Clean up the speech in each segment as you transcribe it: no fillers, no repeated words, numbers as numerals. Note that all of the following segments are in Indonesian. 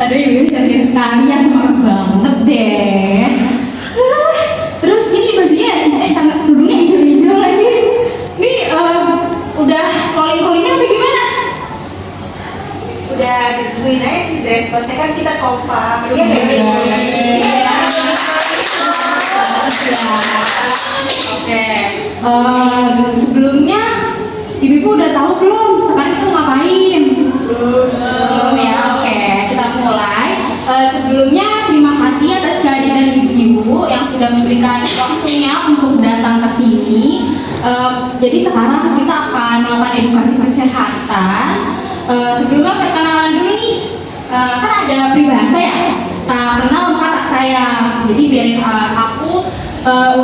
Aduh, ibu cantik sekali ya, semangat banget deh. Terus ini bajunya, kerudungnya hijau-hijau lagi. Ini udah calling-callingnya atau gimana? Udah ditungguin aja sih dress code-nya, kan kita kompak. Iya, Oke. Sebelumnya ibu udah tahu belum sekarang kita ngapain? Belum ya. Oke, kita mulai. Sebelumnya terima kasih atas kehadiran ibu-ibu yang sudah memberikan waktunya untuk datang ke sini. Jadi sekarang kita akan melakukan edukasi kesehatan. Sebelumnya perkenalan dulu nih. Kan ada peribahasa ya, tak kenal maka tak sayang. Jadi biarin aku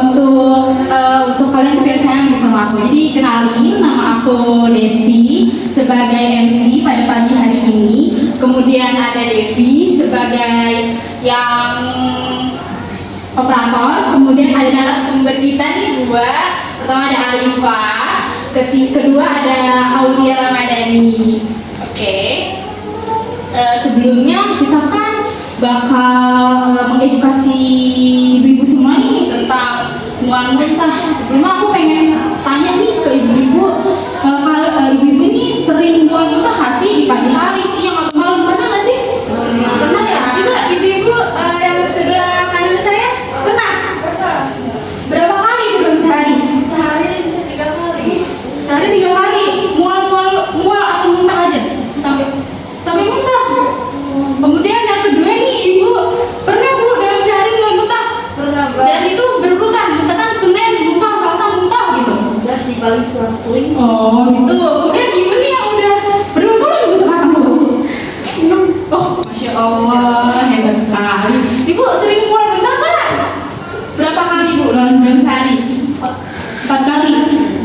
untuk kalian tuh biar sayang sama aku. Jadi kenalin, nama aku Desti sebagai MC pada pagi hari ini. Kemudian ada Devi sebagai yang operator. Kemudian ada narasumber kita nih dua. Pertama ada Alifa, kedua ada Aulia Ramadhani. Oke. Sebelumnya kita kan bakal mengedukasi ibu-ibu semua nih tentang mual muntah. Sebelumnya aku pengen tanya nih ke ibu-ibu, kalau ibu-ibu ini sering mual muntah nggak sih di pagi hari, siang atau malam? Pernah nggak sih? Pernah ya? Coba ibu-ibu yang sebelah kanan saya pernah? Berapa kali itu dalam sehari? Sehari bisa 3 kali. Sehari 3 kali. Mual atau muntah aja? Sampai muntah. Kemudian yang kedua nih, ibu pernah bu dalam sehari mual muntah? Pernah banget. Dan itu berurutan, misalkan Senin muntah, Selasa muntah gitu. Enggak sih, paling seling. Oh gitu. Kemudian ibu nih yang udah berapa bulan ibu sekarang bu? Oh, masya Allah, hebat sekali. Ibu sering mual muntah nggak? Berapa kali bu dalam sehari? 4 kali.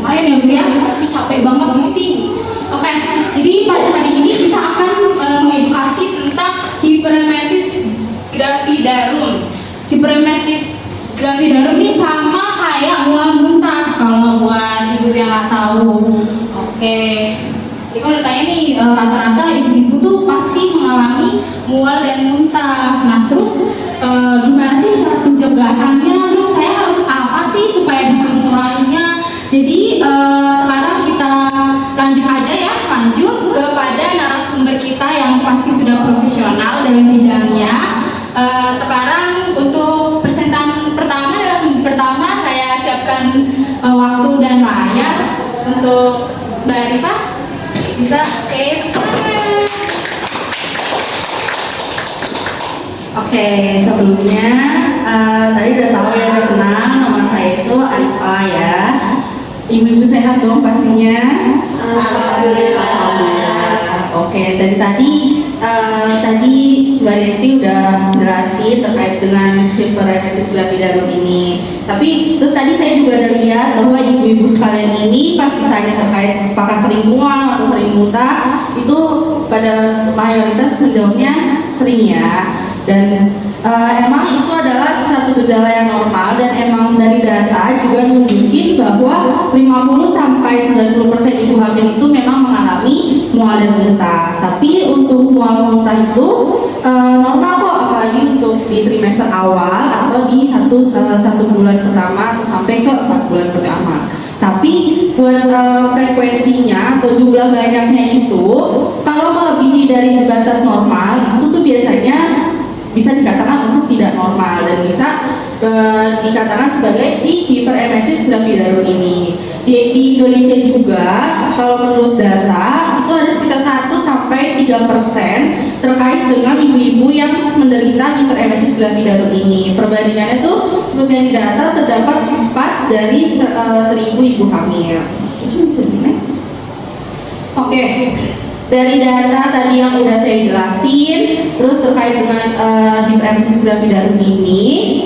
Lumayan ya bu ya, pasti capek banget, pusing. Oke, jadi pada hari ini kita akan mengedukasi tentang hiperemesis gravidarum. Hiperemesis gravidarum ini sama kayak mual muntah kalau buat ibu yang nggak tahu. Oke, jadi kalau ditanya nih rata-rata ibu-ibu tuh pasti mengalami mual dan muntah. Nah terus gimana sih cara pencegahannya? Terus saya harus apa sih supaya bisa menguranginya? Jadi sekarang kita lanjut kepada narasumber kita yang pasti sudah profesional dalam bidangnya. Sekarang untuk presentasi pertama, narasumber pertama saya siapkan waktu dan layar untuk Mbak Arifah. Bisa? Oke, sebelumnya tadi udah tahu ya, udah kenal, nama saya itu Arifah ya. Ibu-ibu sehat dong pastinya. Alhamdulillah. Oke, dari tadi Mbak Desti udah jelasin terkait dengan hiperemesis gravidarum ini. Tapi terus tadi saya juga ada lihat bahwa ibu-ibu sekalian ini pas ditanya terkait apakah sering mual atau sering muntah, itu pada mayoritas menjawabnya sering ya. Dan emang itu adalah satu gejala yang normal, dan emang dari data juga nunjukin bahwa 50-90% ibu hamil itu memang mengalami mual dan muntah. Tapi untuk mual muntah itu normal kok, apalagi untuk di trimester awal atau di satu bulan pertama atau sampai ke 4 bulan pertama. Tapi buat frekuensinya atau jumlah banyaknya itu, kalau melebihi dari batas normal itu tuh biasanya bisa dikatakan untuk tidak normal dan bisa dikatakan sebagai si hiperemesis gravidarum ini. Di Indonesia juga kalau menurut data itu ada sekitar 1-3% terkait dengan ibu-ibu yang menderita hiperemesis gravidarum ini. Perbandingannya tuh seperti yang di data terdapat 4 dari 1000 ibu hamil. Oke. Dari data tadi yang udah saya jelasin, terus terkait dengan hiperemesis gravidarum ini,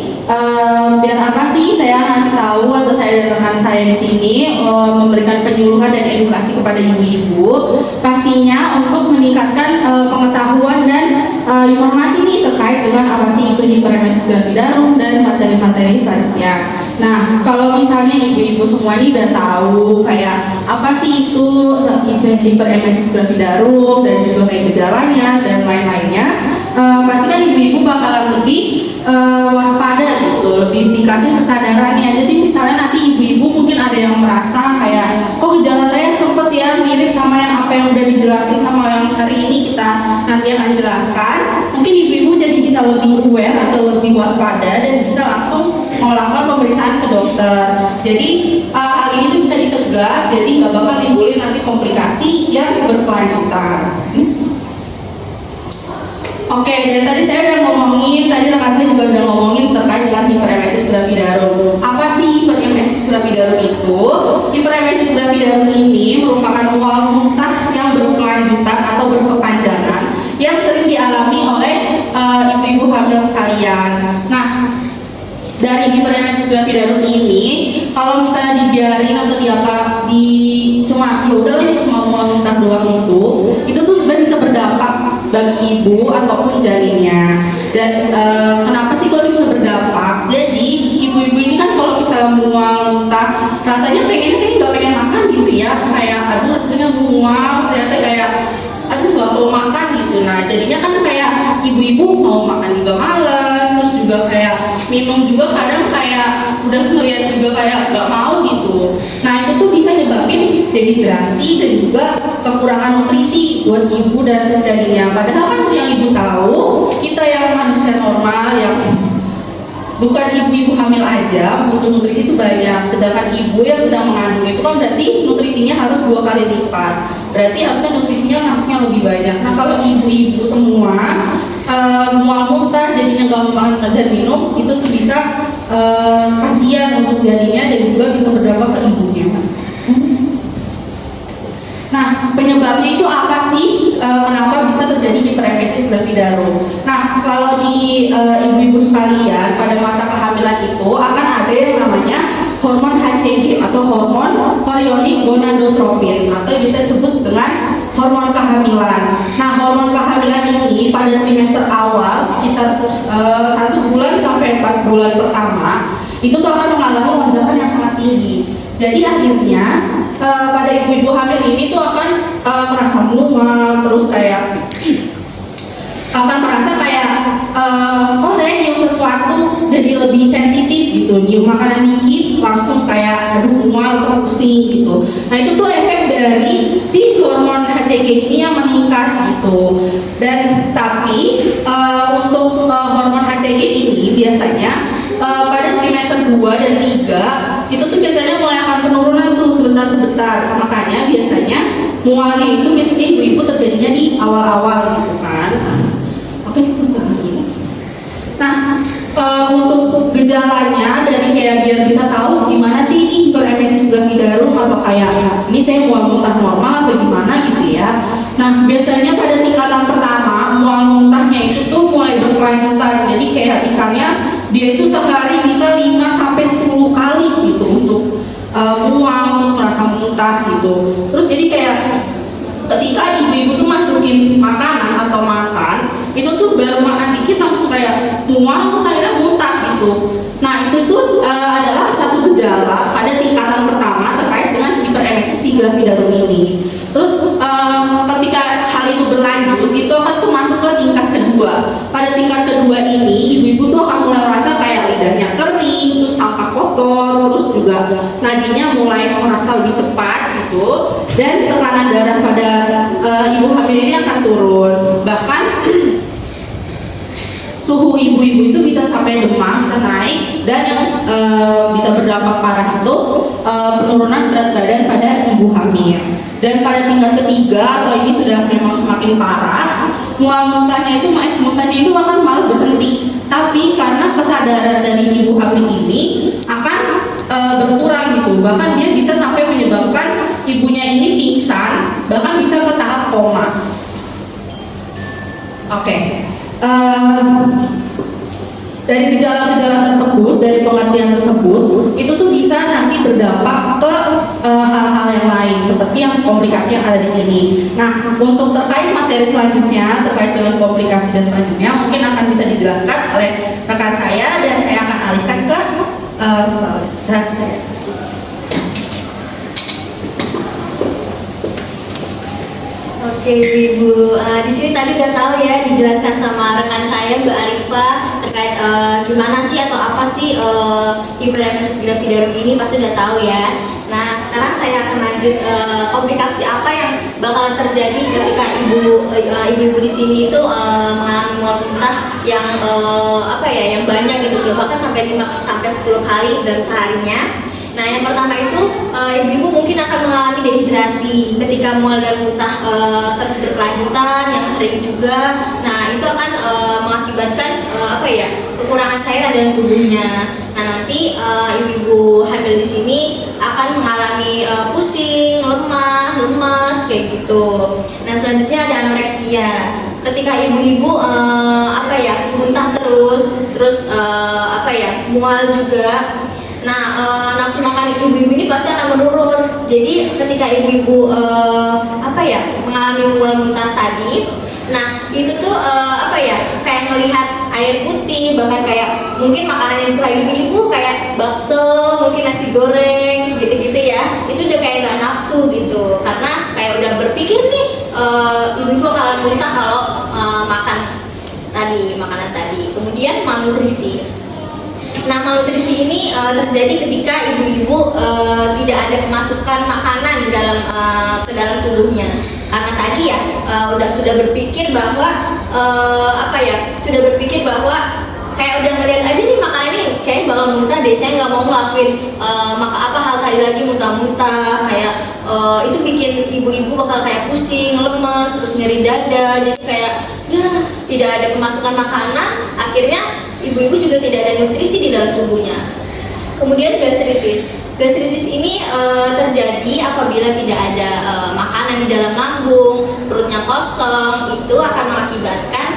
biar apa sih saya ngasih tahu atau saya dan rekan saya di sini memberikan penyuluhan dan edukasi kepada ibu-ibu, pastinya untuk meningkatkan pengetahuan dan informasi nih terkait dengan apa sih itu hiperemesis gravidarum dan materi-materi selanjutnya. Nah, kalau misalnya ibu-ibu semua ini udah tahu kayak apa sih itu hiperemesis gravidarum dan juga kayak gejalanya dan lain-lainnya, meningkatin kesadarannya. Jadi misalnya nanti ibu-ibu mungkin ada yang merasa kayak kok gejala saya sempet ya mirip sama yang apa yang udah dijelasin sama yang hari ini kita nanti akan jelaskan. Mungkin ibu-ibu jadi bisa lebih aware atau lebih waspada dan bisa langsung melakukan pemeriksaan ke dokter. Jadi hal ini tuh bisa dicegah, jadi nggak bakal nimbulin nanti komplikasi yang berkelanjutan. Oke, dan tadi saya udah ngomongin, tadi rekan saya juga udah ngomongin terkait dengan hiperemesis gravidarum. Apa sih hiperemesis gravidarum itu? Hiperemesis gravidarum ini merupakan mual muntah yang berkelanjutan atau berkepanjangan yang sering dialami oleh ibu-ibu hamil sekalian. Nah, dari hiperemesis gravidarum ini, kalau misalnya dibiarin atau cuma ya udah ini cuma mual muntah doang itu tuh sebenarnya bisa berdampak bagi ibu ataupun janinnya. Dan kenapa sih kok bisa berdampak? Jadi ibu-ibu ini kan kalau misalnya mual muntah, rasanya pengennya nggak pengen makan gitu ya, kayak aduh rasanya mual, ternyata kayak aduh nggak mau makan gitu. Nah jadinya kan kayak ibu-ibu mau makan juga males, terus juga kayak minum juga kadang kayak udah melihat juga kayak nggak mau gitu. Nah itu tuh bisa nyebabin dehidrasi dan juga kekurangan nutrisi buat ibu dan janinnya. Padahal kan yang ibu tahu, kita yang manusia normal yang bukan ibu-ibu hamil aja butuh nutrisi itu banyak. Sedangkan ibu yang sedang mengandung itu kan berarti nutrisinya harus 2 kali lipat. Berarti harusnya nutrisinya masuknya lebih banyak. Nah kalau ibu-ibu semua mual muntah jadinya nggak mau makan dan minum, itu tuh bisa kasihan untuk janinnya dan juga bisa berdampak ke ibunya. Nah, penyebabnya itu apa sih? Kenapa bisa terjadi hiperemesis gravidarum? Nah, kalau di ibu-ibu sekalian pada masa kehamilan itu akan ada yang namanya hormon HCG atau hormon chorionic gonadotropin atau bisa disebut dengan hormon kehamilan. Nah, hormon kehamilan ini pada trimester awal sekitar 1 bulan sampai 4 bulan pertama itu tuh akan mengalami lonjakan yang sangat tinggi. Jadi akhirnya pada ibu-ibu hamil ini tuh akan merasa mual, terus kayak akan merasa kayak kok saya nyium sesuatu jadi lebih sensitif gitu, nyium makanan dikit langsung kayak aduh mual atau pusing gitu. Nah itu tuh efek dari si hormon HCG ini yang meningkat gitu. Dan tapi untuk hormon HCG ini biasanya pada trimester 2 dan 3 itu tuh biasanya mulai akan penurunan tuh sebentar-sebentar. Makanya biasanya mualnya itu biasanya ibu-ibu terjadinya di awal-awal gitu kan. Oke, ini. Nah, untuk gejalanya dari kayak biar bisa tahu gimana sih ini hiperemesis gravidarum atau kayak ini saya mual muntah normal atau gimana gitu ya. Nah, biasanya pada tingkatan pertama mual muntahnya itu tuh mulai berkelanjutan. Jadi kayak misalnya dia itu sehari bisa 5 sampai 10 kali gitu untuk mual terus merasa muntah gitu. Terus jadi kayak ketika ibu-ibu tuh masukin makanan atau makan itu tuh baru makan dikit langsung kayak mual terus akhirnya muntah gitu. Nah itu tuh adalah satu gejala pada tingkatan pertama terkait dengan hiperemesis si gravidarum ini. Terus ketika hal itu berlanjut itu akan tuh masuk ke tingkat kedua. Pada tingkat kedua ini ibu-ibu tuh akan mulai merasa kayak lidahnya kering, terus tampak kotor, terus juga nadinya mulai merasa lebih cepat gitu, dan tekanan darah pada ibu hamil ini akan turun. Bahkan suhu ibu-ibu itu bisa sampai demam, bisa naik, dan yang bisa berdampak parah itu penurunan berat badan pada ibu hamil. Dan pada tingkat ketiga atau ini sudah memang semakin parah, mual muntahnya itu akan malah berhenti. Tapi karena kesadaran dari ibu hamil ini akan berkurang gitu, bahkan dia bisa sampai menyebabkan ibunya ini pingsan, bahkan bisa ke tahap koma. Oke. Dari gejala-gejala tersebut, dari pengertian tersebut, itu tuh bisa nanti berdampak ke hal-hal yang lain seperti yang komplikasi yang ada di sini. Nah, untuk terkait materi selanjutnya terkait dengan komplikasi dan selanjutnya mungkin akan bisa dijelaskan oleh rekan saya dan saya akan alihkan ke saya. Oke Ibu, di sini tadi udah tahu ya dijelaskan sama rekan saya Mbak Arifa terkait gimana sih atau apa sih pasti hiperemesis gravidarum ini pasti udah tahu ya. Nah, sekarang saya akan lanjut komplikasi apa yang bakalan terjadi ketika ibu-ibu di sini itu mengalami mual muntah yang yang banyak gitu, bahkan sampai 5 sampai 10 kali dalam seharinya. Nah, yang pertama itu ibu-ibu mungkin akan mengalami dehidrasi ketika mual dan muntah terus berkelanjutan yang sering juga. Nah, itu akan mengakibatkan kekurangan cairan dalam tubuhnya. Nah, nanti ibu-ibu hamil di sini akan mengalami pusing, lemah, lemas kayak gitu. Nah, selanjutnya ada anoreksia. Ketika ibu-ibu muntah terus mual juga. Nah, nafsu makan ibu-ibu ini pasti akan menurun. Jadi ketika ibu-ibu mengalami mual muntah tadi, nah itu tuh kayak melihat air putih, bahkan kayak mungkin makanan yang suka ibu-ibu kayak bakso, mungkin nasi goreng gitu-gitu ya. Itu udah kayak nggak nafsu gitu, karena kayak udah berpikir nih ibu-ibu akan muntah kalau makan makanan tadi. Kemudian malnutrisi. Nah, malnutrisi ini terjadi ketika ibu-ibu tidak ada pemasukan makanan ke dalam tubuhnya. Karena tadi ya sudah berpikir bahwa kayak udah ngeliat aja nih makanan ini kayak bakal muntah deh, saya nggak mau ngelakuin hal tadi lagi muntah-muntah kayak itu bikin ibu-ibu bakal kayak pusing, lemes, terus nyeri dada, jadi kayak ya tidak ada pemasukan makanan, akhirnya ibu-ibu juga tidak ada nutrisi di dalam tubuhnya. Kemudian gastritis. Gastritis ini terjadi apabila tidak ada makanan di dalam lambung, perutnya kosong, itu akan mengakibatkan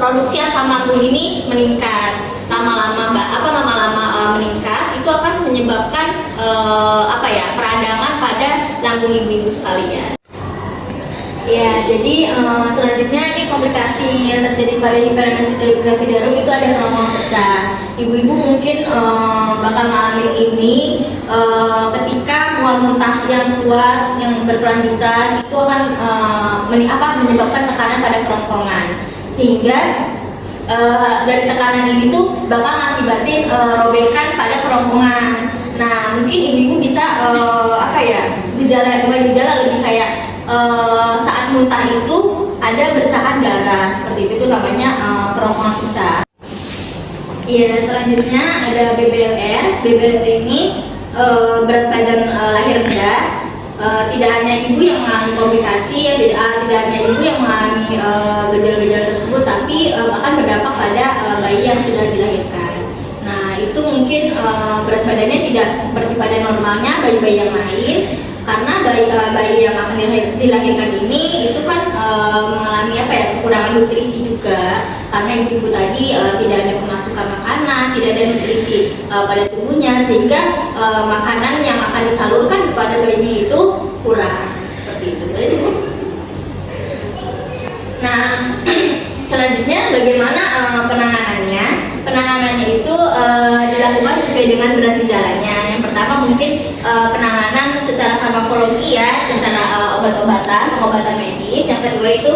produksi asam lambung ini meningkat. Lama-lama meningkat, itu akan menyebabkan peradangan pada lambung ibu-ibu sekalian. Ya, jadi selanjutnya ini komplikasi yang terjadi pada hiperemesis gravidarum itu ada kerongkongan pecah. Ibu-ibu mungkin bakal mengalami ini ketika mual muntah yang kuat, yang berkelanjutan itu akan menyebabkan tekanan pada kerongkongan, sehingga dari tekanan ini tuh bakal mengakibatin robekan pada kerongkongan. Nah, mungkin ibu-ibu bisa gejala lebih kayak saat muntah itu ada bercakan darah seperti itu namanya kerongkongan pecah. Ya, selanjutnya ada BBLR. BBLR ini berat badan lahir rendah. Tidak hanya ibu yang mengalami komplikasi, tidak hanya ibu yang mengalami gejala-gejala tersebut, tapi bahkan berdampak pada bayi yang sudah dilahirkan. Nah, itu mungkin berat badannya tidak seperti pada normalnya bayi-bayi yang lain, karena bayi yang akan dilahirkan ini itu kan mengalami kekurangan nutrisi juga, karena ibu tadi tidak ada pemasukan makanan, tidak ada nutrisi pada tubuhnya, sehingga makanan yang akan disalurkan kepada bayinya itu kurang, seperti itu. Boleh next. Nah, selanjutnya bagaimana penanganannya? Penanganannya itu dilakukan sesuai dengan berat gejalanya. Yang pertama mungkin penanganan secara farmakologi ya, secara pengobatan medis. Yang kedua itu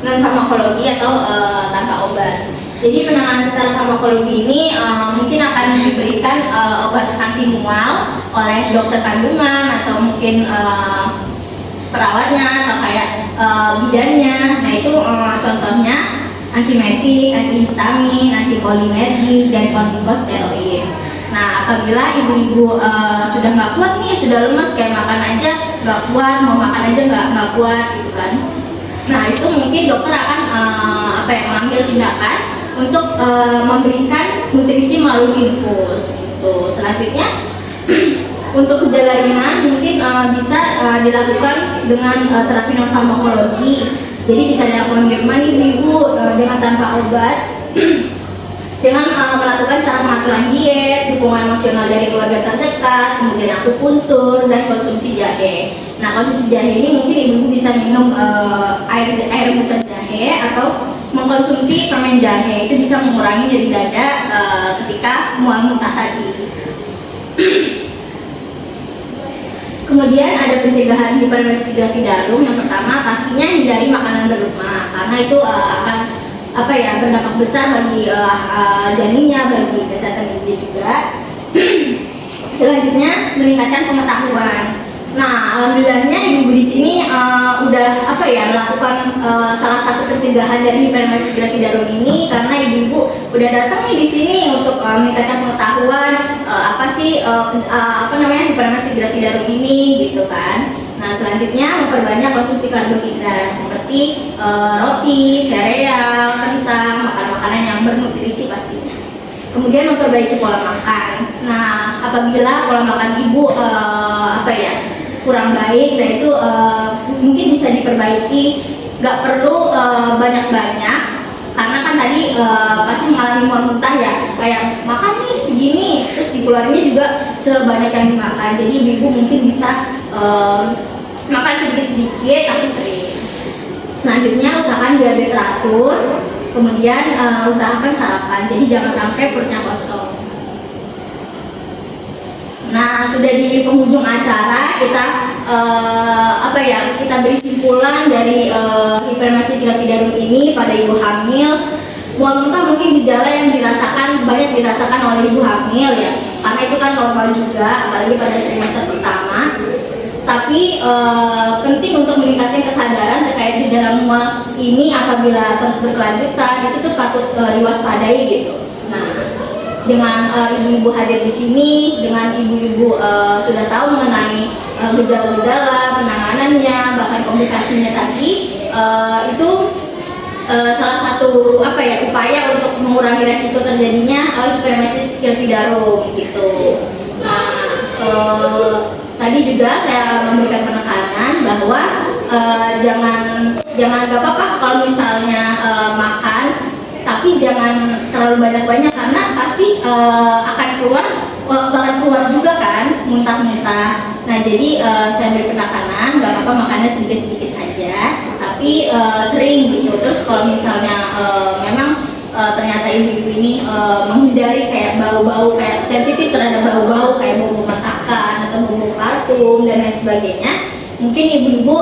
non farmakologi atau tanpa obat. Jadi penanganan secara farmakologi ini mungkin akan diberikan obat anti mual oleh dokter kandungan atau mungkin perawatnya atau kayak bidannya. Nah, itu contohnya antiemetik, antihistamin, antikolinergik, dan kortikosteroid. Nah, apabila ibu-ibu sudah nggak kuat nih, sudah lemes, kayak makan aja nggak kuat, mau makan aja nggak kuat gitu kan. Nah, itu mungkin dokter akan mengambil tindakan untuk memberikan nutrisi melalui infus gitu. Selanjutnya untuk gejala ringan mungkin bisa dilakukan dengan terapi non farmakologi. Jadi bisa dilakukan di rumah ibu-ibu dengan tanpa obat, dengan melakukan cara pengaturan diet, dukungan emosional dari keluarga terdekat, kemudian akupuntur dan konsumsi jahe. Nah, konsumsi jahe ini mungkin ibu-ibu bisa minum air rebusan jahe atau mengkonsumsi permen jahe. Itu bisa mengurangi nyeri dada ketika mual muntah tadi. Kemudian ada pencegahan hiperemesis gravidarum. Yang pertama pastinya hindari makanan berlemak, karena itu akan apa ya, berdampak besar bagi janinnya, bagi kesehatan ibunya juga. Selanjutnya meningkatkan pengetahuan. Nah, alhamdulillahnya ibu-ibu di sini udah apa ya, melakukan salah satu pencegahan dari hiperemesis gravidarum ini, karena ibu-ibu udah datang nih di sini untuk meningkatkan pengetahuan apa sih apa namanya hiperemesis gravidarum ini gitu kan. Nah, selanjutnya memperbanyak konsumsi karbohidrat seperti roti, sereal, kentang, makanan-makanan yang bernutrisi pastinya. Kemudian memperbaiki pola makan. Nah, apabila pola makan ibu apa ya, kurang baik, nah itu mungkin bisa diperbaiki. Gak perlu banyak-banyak, karena kan tadi pasti mengalami mual muntah ya, kayak makan nih segini, terus dikeluarinnya juga sebanyak yang dimakan. Jadi ibu mungkin bisa makan sedikit-sedikit tapi sering. Selanjutnya usahakan diet teratur, kemudian usahakan sarapan, jadi jangan sampai perutnya kosong. Nah, sudah di penghujung acara, kita apa ya, kita beri simpulan dari hiperemesis gravidarum ini pada ibu hamil. Mual muntah mungkin gejala yang banyak dirasakan oleh ibu hamil ya, karena itu kan normal juga, apalagi pada trimester pertama. Tapi penting untuk meningkatkan kesadaran terkait gejala mual ini. Apabila terus berkelanjutan, itu tuh patut diwaspadai gitu. Nah, dengan ibu-ibu hadir di sini, dengan ibu-ibu sudah tahu mengenai gejala-gejala, penanganannya, bahkan komplikasinya tadi, itu salah satu apa ya, upaya untuk mengurangi resiko terjadinya hiperemesis gravidarum gitu. Nah, tadi juga saya memberikan penekanan bahwa jangan gak apa-apa kalau misalnya makan, tapi jangan terlalu banyak-banyak, karena pasti akan bakal keluar juga kan muntah-muntah. Nah, jadi saya beri penekanan gak apa-apa makannya sedikit-sedikit aja, tapi sering gitu. Terus kalau misalnya memang ternyata ibu-ibu ini menghindari kayak bau-bau, kayak sensitif terhadap bau-bau kayak bau masakan atau bau parfum dan lain sebagainya, mungkin ibu-ibu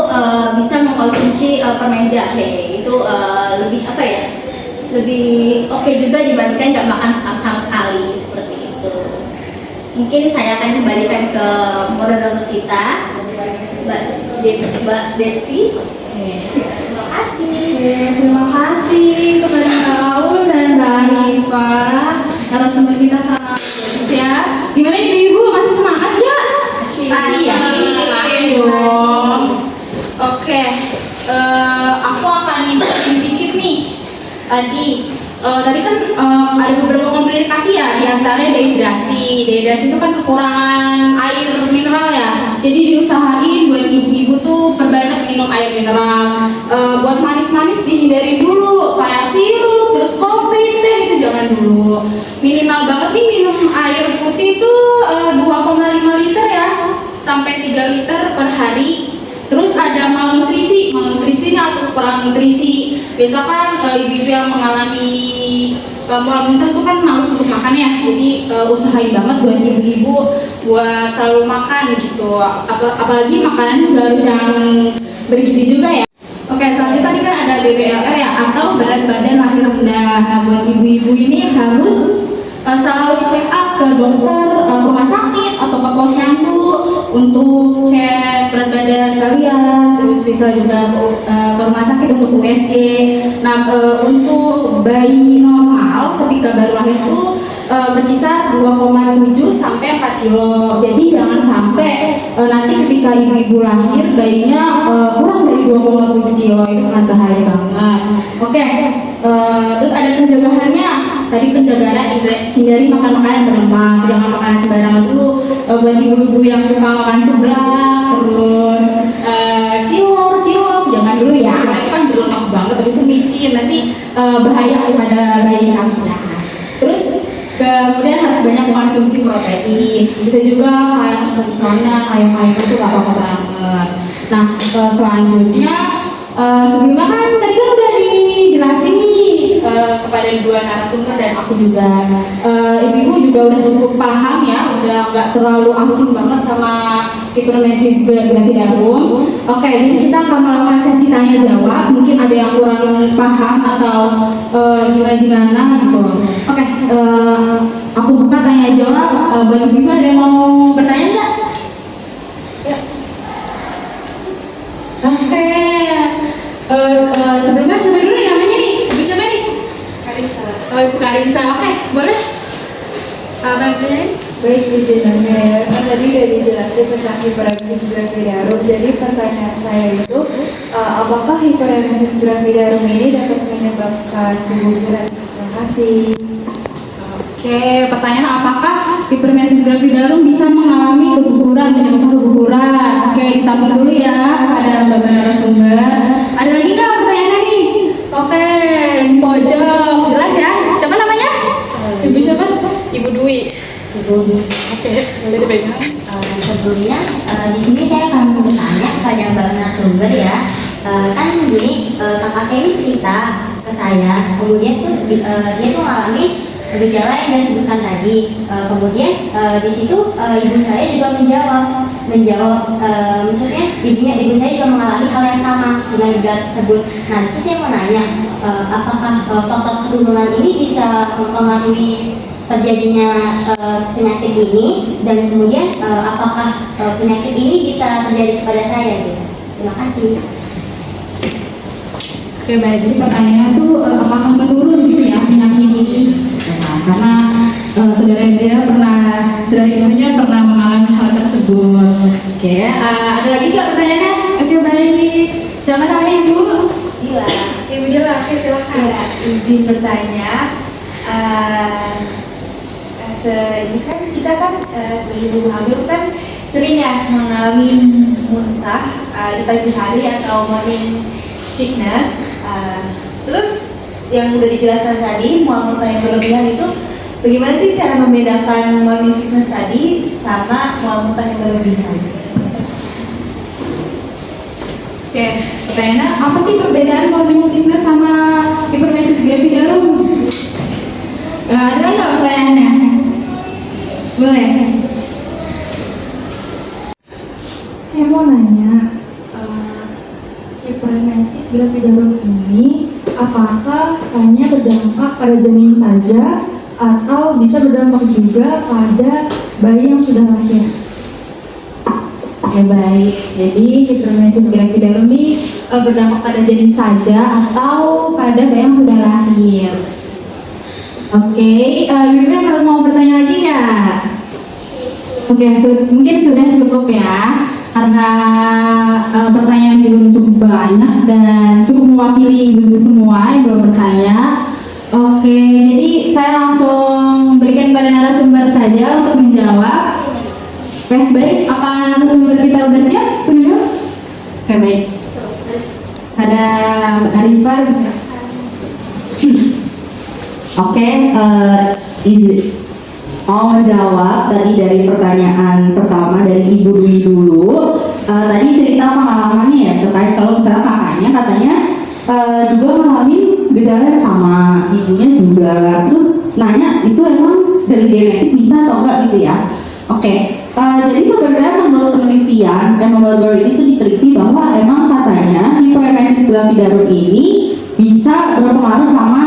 bisa mengkonsumsi permen jahe. Itu lebih apa ya, lebih oke juga dibandingkan nggak makan sama sekali seperti itu. Mungkin saya akan kembalikan ke moderator kita, Mbak Desti. Terima kasih. Terima kasih kepada Kak Raul dan Kak Hanifah, narasumber kita sangat bagus ya. Gimana ibu-ibu, masih semangat ya? Masih ya? Masih dong. Oke, aku akan ngingetin dikit nih. Tadi kan ada beberapa komplikasi ya, diantaranya dehidrasi. Dehidrasi itu kan kekurangan air mineral ya. Jadi diusahain buat ibu-ibu tuh perbanyak minum air mineral. Buat manis-manis dihindari dulu, kayak sirup, terus kopi, teh itu jangan dulu. Minimal banget nih minum air putih itu 2,5 liter ya, sampai 3 liter per hari. Terus ada malnutrisi atau kurang nutrisi. Biasa kan ibu-ibu yang mengalami mual muntah tuh kan males untuk makan ya. Jadi usahain banget buat ibu-ibu buat selalu makan gitu. Apalagi makanan juga harus yang bergizi juga ya. Oke, selanjutnya tadi kan ada BBLR ya, atau berat badan lahir rendah. Nah, buat ibu-ibu ini harus selalu check up ke dokter rumah sakit atau ke posyandu untuk cek berat badan kalian. Terus bisa juga ke rumah sakit untuk USG. Nah, untuk bayi normal ketika baru lahir itu berkisar 2,7 sampai 4 kilo. Jadi jangan sampai nanti ketika ibu-ibu lahir bayinya kurang dari 2,7 kilo, itu sangat bahaya banget. Oke, terus ada pencegahannya. Tadi pencegahan hindari makan makanan berlemak, jangan makan sembarangan dulu. Buat ibu-ibu yang suka makan seblak, terus cilok, jangan dulu ya. Itu kan berlemak banget, terus micin, nanti bahaya kepada bayi kalian. Terus kemudian harus banyak mengkonsumsi protein. Bisa juga kayak ikan-ikanan, ayam-ayam itu gak apa-apa banget. Nah, selanjutnya sebelumnya kan tadi kan udah dijelasin nih kepada dua narasumber dan aku juga, ibu-ibu juga udah cukup paham ya, udah nggak terlalu asing banget sama hipermesis gravidarum. Oke, jadi kita akan melakukan sesi tanya jawab. Mungkin ada yang kurang paham atau gimana gitu. Oke, aku buka tanya jawab. Bagi ibu ada yang mau bertanya nggak? Oke, sebelumnya siapa dulu nih namanya nih? Ibu siapa nih? Karisa. Oh, Ibu Karisa. Oke, boleh. Apa yang bertanya? Baik, izin ya. Tadi udah dijelasin tentang hiperemesis gravidarum. Jadi pertanyaan saya itu, apakah hiperemesis gravidarum ini dapat menyebabkan keguguran? Terima kasih. Oke, pertanyaan apakah hipermesis gravidarum bisa mengalami keguguran, menyebabkan keguguran? Oke, kita tunggu dulu ya ada beberapa narasumber. Ada lagi nggak pertanyaannya nih? Oke, di pojok, jelas ya? Siapa namanya? Ibu siapa? Ibu Dwi. Oke, boleh dipegang. Sebelumnya di sini saya akan bertanya kepada Mbak narasumber ya. Kan begini, kakak saya ini cerita ke saya, kemudian tuh dia tuh mengalami gejala yang saya sebutkan tadi. Kemudian di situ ibu saya juga menjawab, maksudnya ibu saya juga mengalami hal yang sama dengan gejala tersebut. Nah, di sini saya mau nanya, apakah faktor keturunan ini bisa mempengaruhi terjadinya penyakit ini, dan kemudian apakah penyakit ini bisa terjadi kepada saya gitu. Terima kasih. Oke, baik. Jadi pertanyaannya tuh apakah menurun gitu ya penyakit ini? Karena saudara ibunya pernah mengalami hal tersebut. Oke, ada lagi nggak pertanyaannya? Oke, baik. Siapa namanya Ibu? Dila. Ibu Dila, oke silakan. Ya, izin bertanya. Ini kan kita kan sebagai ibu hamil kan sering ya mengalami muntah di pagi hari atau morning sickness. Terus yang udah dijelaskan tadi, mual muntah yang berlebihan itu bagaimana sih cara membedakan morning sickness tadi sama mual muntah yang berlebihan? Oke, pertanyaannya apa sih perbedaan morning sickness sama hipermesis gravidarum? Ada lagi nggak pertanyaannya? Boleh. Saya mau nanya, hiperemesis gravidarum ini apakah hanya berdampak pada janin saja atau bisa berdampak juga pada bayi yang sudah lahir? Oke, baik. Jadi hipermesis gravidarum ini berdampak pada janin saja atau pada bayi yang sudah lahir. Oke, Ibu mau bertanya lagi nggak? Oke, mungkin sudah cukup ya, karena pertanyaan juga cukup banyak dan cukup mewakili ibu semua yang belum bertanya. Oke, jadi saya langsung berikan pada narasumber saja untuk menjawab. Oke, baik. Apa narasumber kita udah siap? Tunggu. Oke, baik. Ada Mbak Arifah. Oke, mau menjawab tadi dari pertanyaan pertama dari Ibu Dwi dulu. Tadi cerita pengalamannya ya terkait kalau misalnya kakaknya katanya juga mengalami gejala yang sama, ibunya juga. Terus nanya itu emang dari genetik bisa atau enggak gitu ya? Oke, jadi sebenarnya menurut penelitian memang baru-baru ini tuh diteliti bahwa emang katanya hiperemesis gravidarum ini bisa berpengaruh sama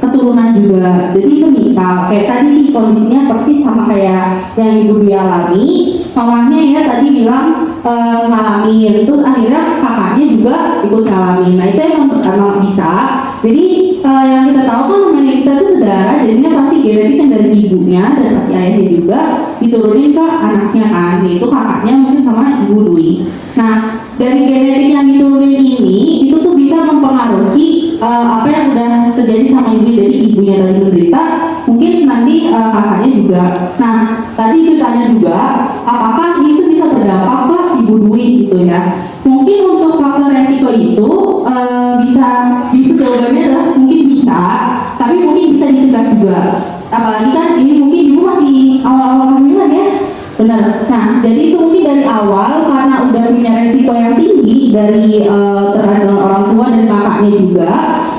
keturunan juga. Jadi semisal kayak tadi nih kondisinya persis sama kayak yang Ibu Dwi alami, mamanya ya tadi bilang ngalamin, terus akhirnya kakaknya juga ikut ngalamin. Nah itu emang bisa. Jadi yang kita tahu kan namanya kita itu saudara, jadinya pasti genetik dari ibunya dan pasti ayahnya juga diturunin ke anaknya kan, yaitu kakaknya mungkin sama Ibu Dwi. Nah dari genetik yang diturunin ini itu tuh bisa mempengaruhi apa yang udah terjadi sama ibu, jadi ibunya tadi menderita, mungkin nanti kakaknya juga. Nah tadi ditanya juga apakah itu bisa berdampak ke Ibu Dwi gitu ya. Mungkin untuk faktor resiko itu bisa jawabannya adalah mungkin bisa, tapi mungkin bisa dicegah juga. Apalagi kan ini mungkin ibu masih awal-awal hamilan ya. Benar. Nah, jadi itu mungkin dari awal karena udah punya resiko yang tinggi dari terkait dengan orang tua dan kakaknya juga.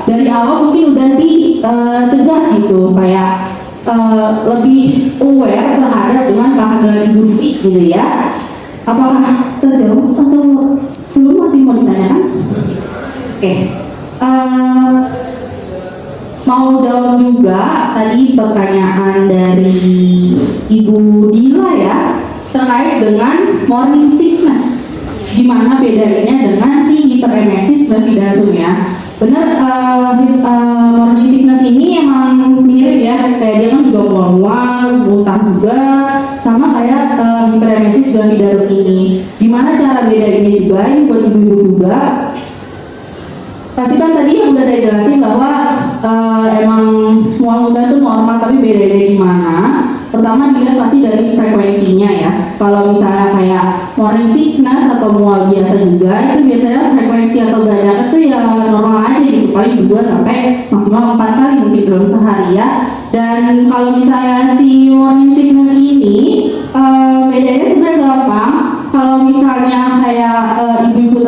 Dari awal mungkin udah dicegah gitu, kayak lebih aware terhadap dengan kehamilan ibu gitu ya. Apakah terjawab atau belum, masih mau ditanyakan? Oke. Mau jawab juga tadi pertanyaan dari Ibu Dila ya, terkait dengan morning sickness. Gimana bedanya dengan si hiperemesis gravidarum ya? Benar, morning sickness ini emang mirip ya, kayak dia kan juga mual-mual, muntah juga, sama kayak hiperemesis gravidarum ini. Gimana cara bedainnya juga, ini buat ibu-ibu juga. Pasti kan tadi yang udah saya jelasin bahwa emang mual muntah itu normal, tapi bedanya di mana? Pertama dilihat pasti dari frekuensinya ya. Kalau misalnya kayak morning sickness atau mual biasa juga, itu biasanya frekuensi atau banyak itu ya normal aja gitu, paling 2 sampai maksimal 4 kali mungkin dalam sehari ya. Dan kalau misalnya si morning sickness ini bedanya sebenarnya gampang. Kalau misalnya kayak ibu-ibu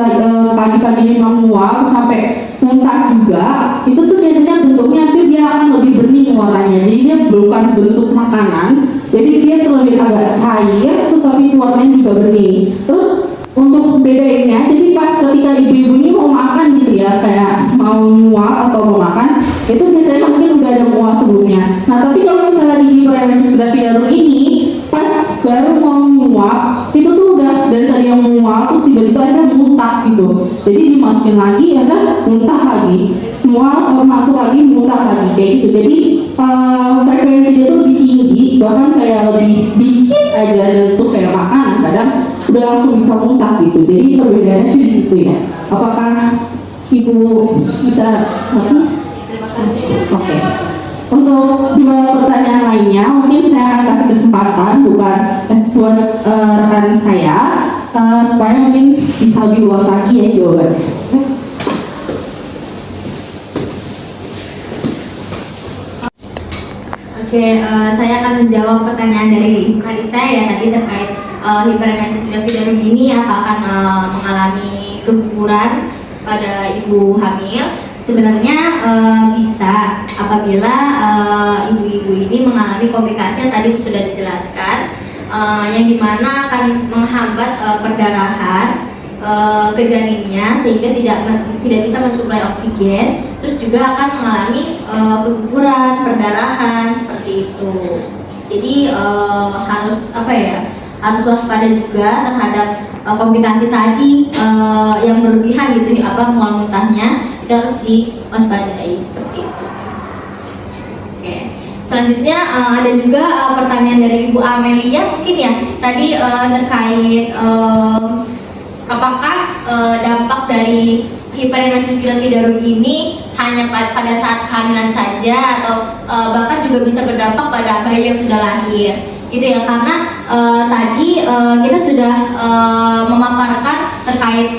pagi-pagi memang mual sampai muntah juga, itu tuh biasanya bentuknya tuh dia akan lebih bening warnanya. Jadi dia bukan bentuk makanan, jadi dia terlebih agak cair, terus tapi warnanya juga bening. Terus untuk bedainnya, jadi pas ketika ibu-ibu ini mau makan gitu ya, kayak mau nyuap atau mau makan, itu biasanya mungkin udah ada mual sebelumnya. Nah tapi kalau misalnya di hiperemesis gravidarum ini, pas baru mau nyuap, itu tuh udah dari tadi yang mual, terus tiba-tiba ada muntah gitu. Jadi dimasukin lagi, ada muntah lagi, mual masuk lagi, muntah lagi, kayak gitu. Jadi frekuensinya tuh lebih tinggi, bahkan kayak lebih dikit aja untuk kayak makanan, kadang udah langsung bisa muntah gitu. Jadi perbedaannya sih di situ ya. Apakah ibu bisa ngerti? Terima kasih. Oke. Untuk 2 pertanyaan lainnya, mungkin saya akan kasih kesempatan buat rekan saya supaya mungkin bisa lebih luas lagi ya jawabannya. Oke, saya akan menjawab pertanyaan dari Ibu Karisa ya tadi terkait hiperemesis gravidarum ini apakah mengalami keguguran pada ibu hamil. Sebenarnya bisa apabila ibu-ibu ini mengalami komplikasi yang tadi sudah dijelaskan, yang dimana akan menghambat perdarahan ke janinnya sehingga tidak bisa mensuplai oksigen, terus juga akan mengalami keguguran, perdarahan seperti itu. Jadi harus harus waspada juga terhadap komplikasi tadi yang berlebihan gitu mual muntahnya, itu harus diwaspadai seperti itu. Oke. Selanjutnya ada juga pertanyaan dari Ibu Amelia mungkin ya tadi terkait apakah dampak dari hiperemesis gravidarum ini hanya pada saat kehamilan saja atau bahkan juga bisa berdampak pada bayi yang sudah lahir gitu ya, karena tadi kita sudah memaparkan terkait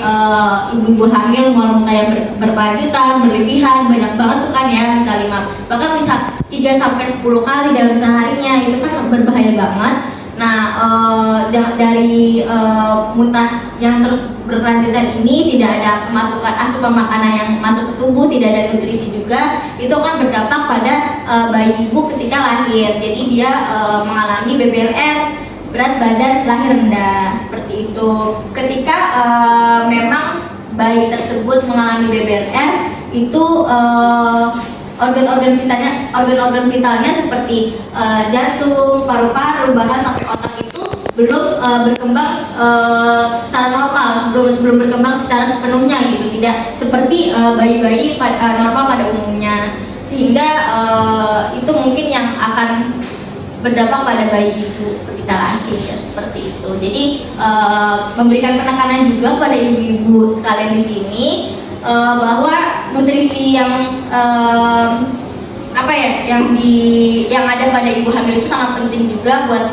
ibu-ibu hamil mual muntah yang berkelanjutan, berlebihan, banyak banget tuh kan ya, bisa 5 bahkan bisa 3 sampai 10 kali dalam seharinya, itu kan berbahaya banget. Nah dari muntah yang terus berkelanjutan ini tidak ada pemasukan asupan makanan yang masuk ke tubuh, tidak ada nutrisi juga, itu akan berdampak pada bayi ibu ketika lahir. Jadi dia mengalami BBLR, berat badan lahir rendah seperti itu. Ketika memang bayi tersebut mengalami BBLR, itu organ-organ vitalnya seperti jantung, paru-paru, bahkan sampai otak itu belum berkembang secara normal, belum berkembang secara sepenuhnya gitu, tidak seperti bayi-bayi normal pada umumnya, sehingga itu mungkin yang akan berdampak pada bayi ibu ketika lahir seperti itu. Jadi memberikan penekanan juga pada ibu-ibu sekalian di sini bahwa nutrisi yang yang ada pada ibu hamil itu sangat penting juga buat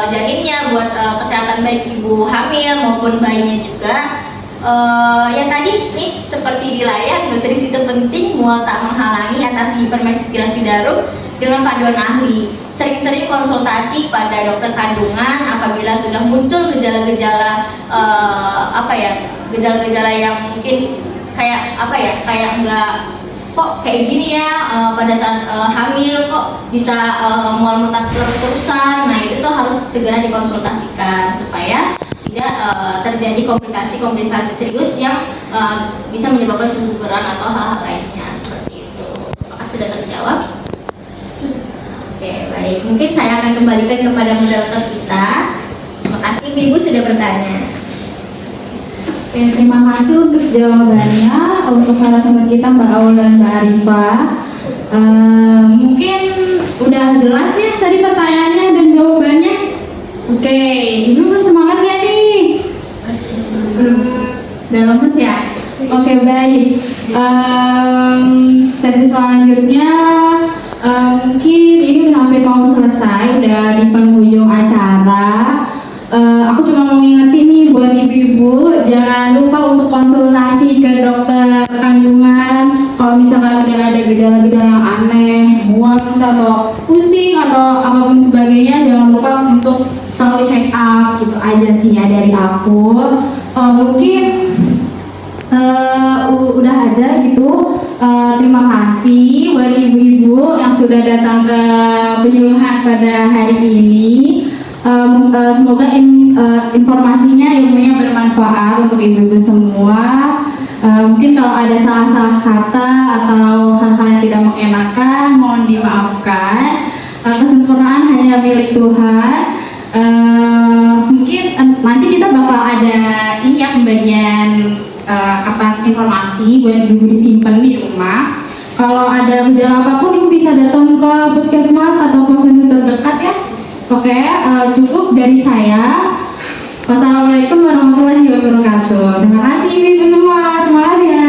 janinnya, buat kesehatan baik ibu hamil maupun bayinya juga. Yang tadi nih seperti di layar, nutrisi itu penting, mual tak menghalangi atasi hiperemesis gravidarum dengan panduan ahli. Sering-sering konsultasi pada dokter kandungan apabila sudah muncul gejala-gejala gejala-gejala yang mungkin kayak kok kayak gini ya, pada saat hamil kok bisa mual muntah terus-terusan. Nah itu tuh harus segera dikonsultasikan supaya tidak terjadi komplikasi-komplikasi serius yang bisa menyebabkan keguguran atau hal-hal lainnya seperti itu. Apakah sudah terjawab? Oke, baik. Mungkin saya akan kembalikan kepada moderator kita. Terima kasih Ibu sudah bertanya. Oke, terima kasih untuk jawabannya untuk narasumber kita Mbak Aul dan Mbak Arifah. Mungkin udah jelas ya tadi pertanyaannya dan jawabannya. Oke, Ibu semangat ya nih? Udah lemes ya? Oke, baik. Sesi selanjutnya mungkin ini udah hampir mau selesai, udah di penghujung acara. Aku cuma mau ngingetin nih buat ibu-ibu, jangan lupa untuk konsultasi ke dokter kandungan kalau misalkan udah ada gejala-gejala yang aneh, mual atau pusing atau apapun sebagainya. Jangan lupa untuk selalu check up, gitu aja sih ya dari aku. Mungkin udah aja gitu. Terima kasih buat ibu-ibu yang sudah datang ke penyuluhan pada hari ini. Semoga informasinya, ilmunya bermanfaat untuk ibu-ibu semua. Mungkin kalau ada salah-salah kata atau hal-hal yang tidak mengenakan, mohon dimaafkan. Kesempurnaan hanya milik Tuhan. Mungkin nanti kita bakal ada ini ya, pembagian kertas informasi buat ibu disimpan di rumah. Kalau ada gejala apapun, ibu bisa datang ke puskesmas atau posyandu terdekat ya. Oke, cukup dari saya. Wassalamualaikum warahmatullahi wabarakatuh. Terima kasih ibu semua, semangat ya.